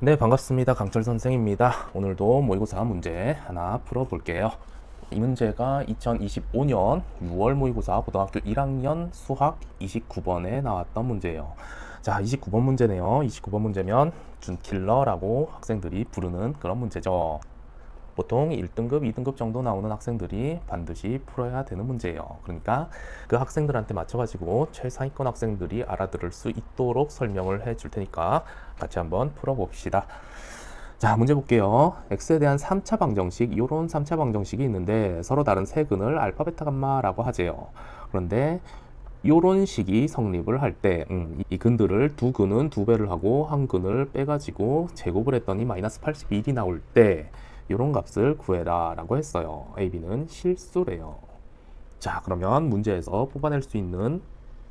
네, 반갑습니다. 강철 선생입니다. 오늘도 모의고사 문제 하나 풀어볼게요. 이 문제가 2025년 6월 모의고사 고등학교 1학년 수학 29번에 나왔던 문제예요. 자, 29번 문제네요. 29번 문제면 준킬러라고 학생들이 부르는 그런 문제죠. 보통 1등급, 2등급 정도 나오는 학생들이 반드시 풀어야 되는 문제예요. 그러니까 그 학생들한테 맞춰가지고 최상위권 학생들이 알아들을 수 있도록 설명을 해줄 테니까 같이 한번 풀어봅시다. 자, 문제 볼게요. x에 대한 3차 방정식, 이런 3차 방정식이 있는데 서로 다른 세 근을 알파, 베타, 감마라고 하재요. 그런데 이런 식이 성립을 할 때, 이 근들을 두 근은 두 배를 하고 한 근을 빼가지고 제곱을 했더니 마이너스 81이 나올 때 이런 값을 구해라 라고 했어요. A, B는 실수래요. 자, 그러면 문제에서 뽑아낼 수 있는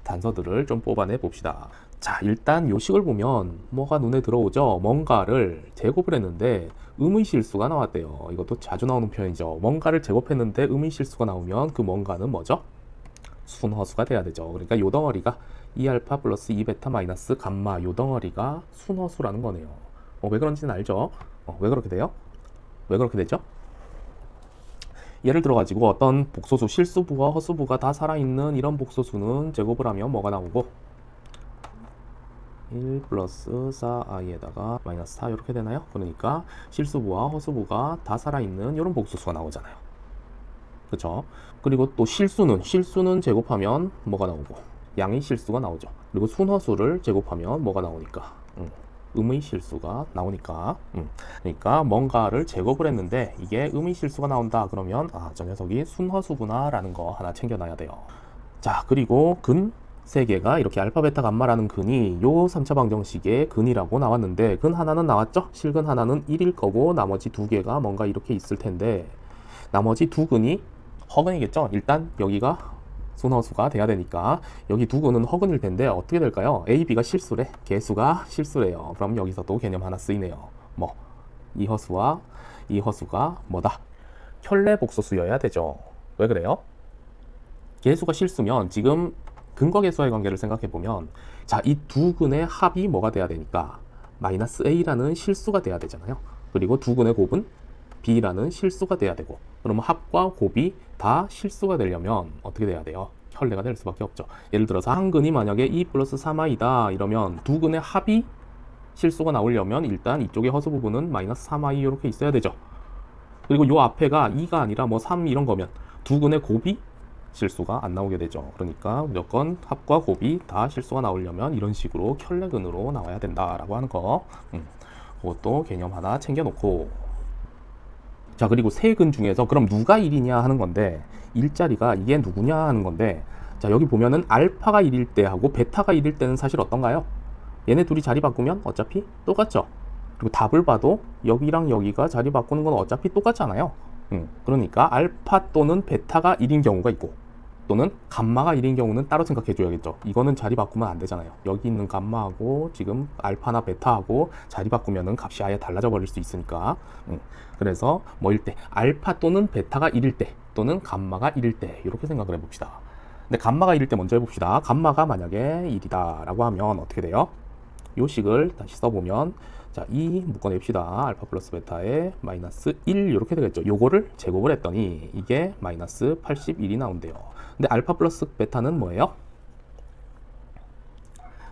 단서들을 좀 뽑아내 봅시다. 자, 일단 요 식을 보면 뭐가 눈에 들어오죠? 뭔가를 제곱을 했는데 음의 실수가 나왔대요. 이것도 자주 나오는 표현이죠. 뭔가를 제곱했는데 음의 실수가 나오면 그 뭔가는 뭐죠? 순허수가 돼야 되죠. 그러니까 요 덩어리가 2알파 플러스 2베타 마이너스 감마, 요 덩어리가 순허수라는 거네요. 왜 그런지는 알죠? 왜 그렇게 돼요? 왜 그렇게 되죠? 예를 들어 가지고 어떤 복소수, 실수부와 허수부가 다 살아있는 이런 복소수는 제곱을 하면 뭐가 나오고 1 플러스 4i에다가 마이너스 4 이렇게 되나요? 그러니까 실수부와 허수부가 다 살아있는 이런 복소수가 나오잖아요. 그렇죠? 그리고 또 실수는 제곱하면 뭐가 나오고 양의 실수가 나오죠. 그리고 순허수를 제곱하면 뭐가 나오니까 음의 실수가 나오니까 그러니까 뭔가를 제곱을 했는데 이게 음의 실수가 나온다 그러면 저 녀석이 순허수구나 라는 거 하나 챙겨놔야 돼요. 자, 그리고 근 3개가 이렇게 알파, 베타, 감마라는 근이 요 3차 방정식의 근이라고 나왔는데 근 하나는 나왔죠? 실근 하나는 1일 거고 나머지 2개가 뭔가 이렇게 있을 텐데 나머지 두 근이 허근이겠죠? 일단 여기가 순허수가 돼야 되니까 여기 두 근은 허근일 텐데 어떻게 될까요? A, B가 실수래. 개수가 실수래요. 그럼 여기서 또 개념 하나 쓰이네요. 뭐, 이 허수와 이 허수가 뭐다? 혈내 복소수여야 되죠. 왜 그래요? 개수가 실수면 지금 근거계수와의 관계를 생각해 보면 자, 이 두 근의 합이 뭐가 돼야 되니까 마이너스 A라는 실수가 돼야 되잖아요. 그리고 두 근의 곱은 B라는 실수가 돼야 되고 그러면 합과 곱이 다 실수가 되려면 어떻게 돼야 돼요? 혈내가 될 수밖에 없죠. 예를 들어서 한 근이 만약에 2 플러스 3i다 이러면 두 근의 합이 실수가 나오려면 일단 이쪽의 허수 부분은 마이너스 3i 이렇게 있어야 되죠. 그리고 요 앞에가 2가 아니라 뭐 3 이런 거면 두 근의 곱이 실수가 안 나오게 되죠. 그러니까 무조건 합과 곱이 다 실수가 나오려면 이런 식으로 혈내근으로 나와야 된다라고 하는 거 그것도 개념 하나 챙겨놓고 자, 그리고 세 근 중에서 그럼 누가 1이냐 하는 건데 일자리가 이게 누구냐 하는 건데 자, 여기 보면은 알파가 1일 때 하고 베타가 1일 때는 사실 어떤가요? 얘네 둘이 자리 바꾸면 어차피 똑같죠. 그리고 답을 봐도 여기랑 여기가 자리 바꾸는 건 어차피 똑같잖아요. 그러니까 알파 또는 베타가 1인 경우가 있고 또는 감마가 1인 경우는 따로 생각해 줘야겠죠. 이거는 자리 바꾸면 안 되잖아요. 여기 있는 감마하고 지금 알파나 베타하고 자리 바꾸면은 값이 아예 달라져 버릴 수 있으니까 그래서 뭐일 때 알파 또는 베타가 1일 때 또는 감마가 1일 때 이렇게 생각을 해봅시다. 근데 감마가 1일 때 먼저 해봅시다. 감마가 만약에 1이다 라고 하면 어떻게 돼요? 요 식을 다시 써보면 자, 2 묶어냅시다. 알파 플러스 베타에 마이너스 1 이렇게 되겠죠. 요거를 제곱을 했더니 이게 마이너스 81이 나온대요. 근데 알파 플러스 베타는 뭐예요?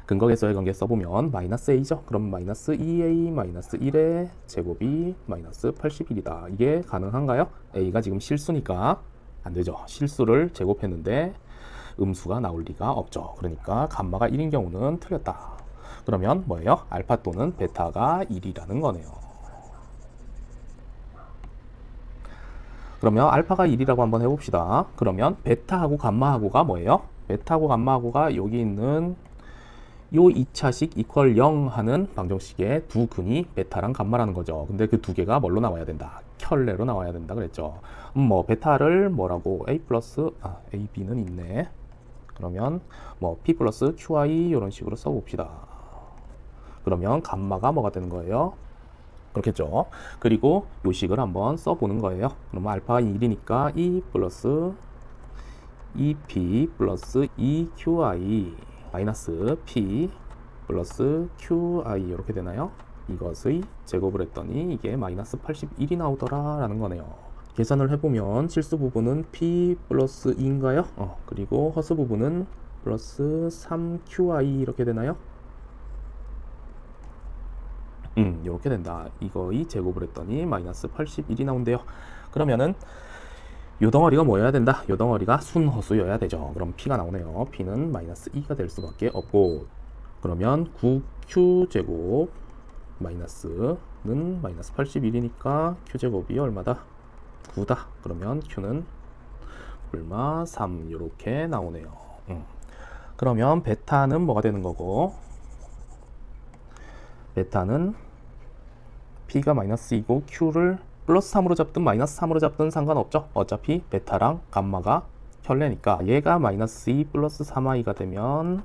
근거계수의 관계 써보면 마이너스 a죠. 그럼 마이너스 2a 마이너스 1의 제곱이 마이너스 81이다. 이게 가능한가요? a가 지금 실수니까 안 되죠. 실수를 제곱했는데 음수가 나올 리가 없죠. 그러니까 감마가 1인 경우는 틀렸다. 그러면 뭐예요? 알파 또는 베타가 1이라는 거네요. 그러면 알파가 1이라고 한번 해봅시다. 그러면 베타하고 감마하고가 뭐예요? 베타하고 감마하고가 여기 있는 요 2차식 이퀄 0 하는 방정식의 두 근이 베타랑 감마라는 거죠. 근데 그 두 개가 뭘로 나와야 된다? 켤레로 나와야 된다 그랬죠. 뭐 베타를 뭐라고 a 플러스 ab는 있네. 그러면 뭐 p 플러스 qi 이런 식으로 써봅시다. 그러면 감마가 뭐가 되는 거예요? 그렇겠죠. 그리고 요식을 한번 써보는 거예요. 그러면 알파가 1이니까 2 플러스 2p 플러스 2qi 마이너스 p 플러스 qi 이렇게 되나요? 이것의 제곱을 했더니 이게 마이너스 81이 나오더라 라는 거네요. 계산을 해보면 실수 부분은 P 플러스 2인가요? 그리고 허수 부분은 플러스 3QI 이렇게 되나요? 이렇게 된다. 이거의 제곱을 했더니 마이너스 81이 나온대요. 그러면은 요 덩어리가 뭐여야 된다? 요 덩어리가 순허수여야 되죠. 그럼 P가 나오네요. P는 마이너스 2가 될 수밖에 없고, 그러면 9Q제곱 마이너스는 마이너스 81이니까 Q제곱이 얼마다? 9다. 그러면 Q는 얼마? 3 이렇게 나오네요. 그러면 베타는 뭐가 되는 거고, 베타는 P가 마이너스 2고 Q를 플러스 3으로 잡든 마이너스 3으로 잡든 상관없죠. 어차피 베타랑 감마가 혈례니까 얘가 마이너스 2 플러스 3i가 되면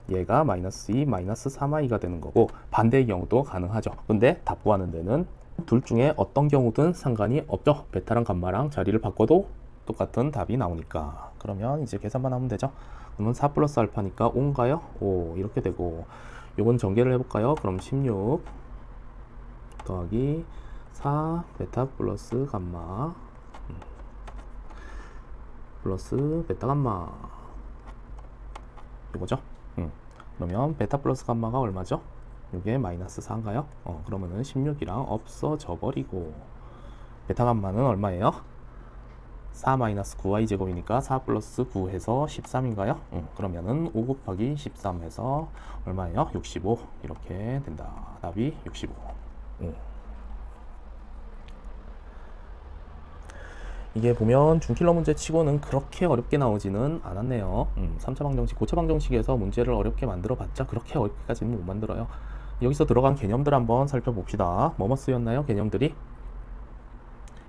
얘가 마이너스 2 마이너스 3i가 되는 거고, 반대의 경우도 가능하죠. 근데 답 구하는 데는 둘 중에 어떤 경우든 상관이 없죠. 베타랑 감마랑 자리를 바꿔도 똑같은 답이 나오니까. 그러면 이제 계산만 하면 되죠. 그러면 4 플러스 알파니까 5인가요? 5 이렇게 되고, 요건 전개를 해볼까요? 그럼 16 더하기 4 베타 플러스 감마 플러스 베타 감마 이거죠. 그러면 베타 플러스 감마가 얼마죠? 이게 마이너스 4인가요? 그러면은 16이랑 없어져 버리고, 베타 감마는 얼마예요? 4 마이너스 9y 제곱이니까 4 플러스 9 해서 13인가요? 그러면은 5 곱하기 13 해서 얼마예요? 65 이렇게 된다. 답이 65. 이게 보면 중킬러 문제 치고는 그렇게 어렵게 나오지는 않았네요. 3차 방정식, 고차 방정식에서 문제를 어렵게 만들어 봤자 그렇게 어렵게까지는 못 만들어요. 여기서 들어간 개념들 한번 살펴봅시다. 뭐뭐 쓰였나요? 개념들이?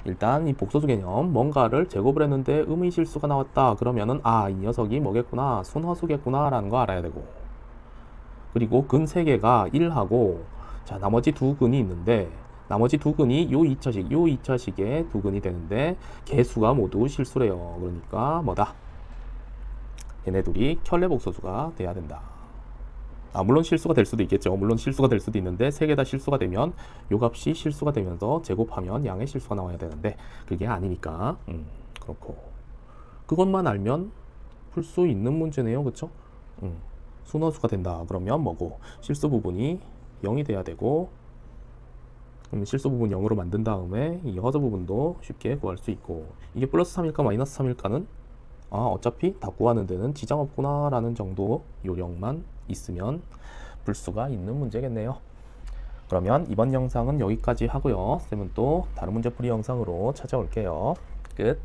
일단 이 복소수 개념, 뭔가를 제곱을 했는데 음의 실수가 나왔다. 그러면은 이 녀석이 뭐겠구나, 순허수겠구나 라는 거 알아야 되고, 그리고 근 3개가 1하고 자 나머지 두 근이 있는데, 나머지 두 근이 요 2차식의 두 근이 되는데 개수가 모두 실수래요. 그러니까 뭐다? 얘네들이 켤레 복소수가 돼야 된다. 물론 실수가 될 수도 있겠죠. 물론 실수가 될 수도 있는데 3개 다 실수가 되면 요 값이 실수가 되면서 제곱하면 양의 실수가 나와야 되는데 그게 아니니까 그렇고, 그것만 알면 풀 수 있는 문제네요. 그쵸? 순허수가 된다. 그러면 뭐고? 실수 부분이 0이 돼야 되고, 실수 부분 0으로 만든 다음에 이 허수 부분도 쉽게 구할 수 있고, 이게 플러스 3일까 마이너스 3일까는 어차피 답 구하는 데는 지장 없구나 라는 정도 요령만 있으면 풀 수가 있는 문제겠네요. 그러면 이번 영상은 여기까지 하고요. 쌤은 또 다른 문제풀이 영상으로 찾아올게요. 끝.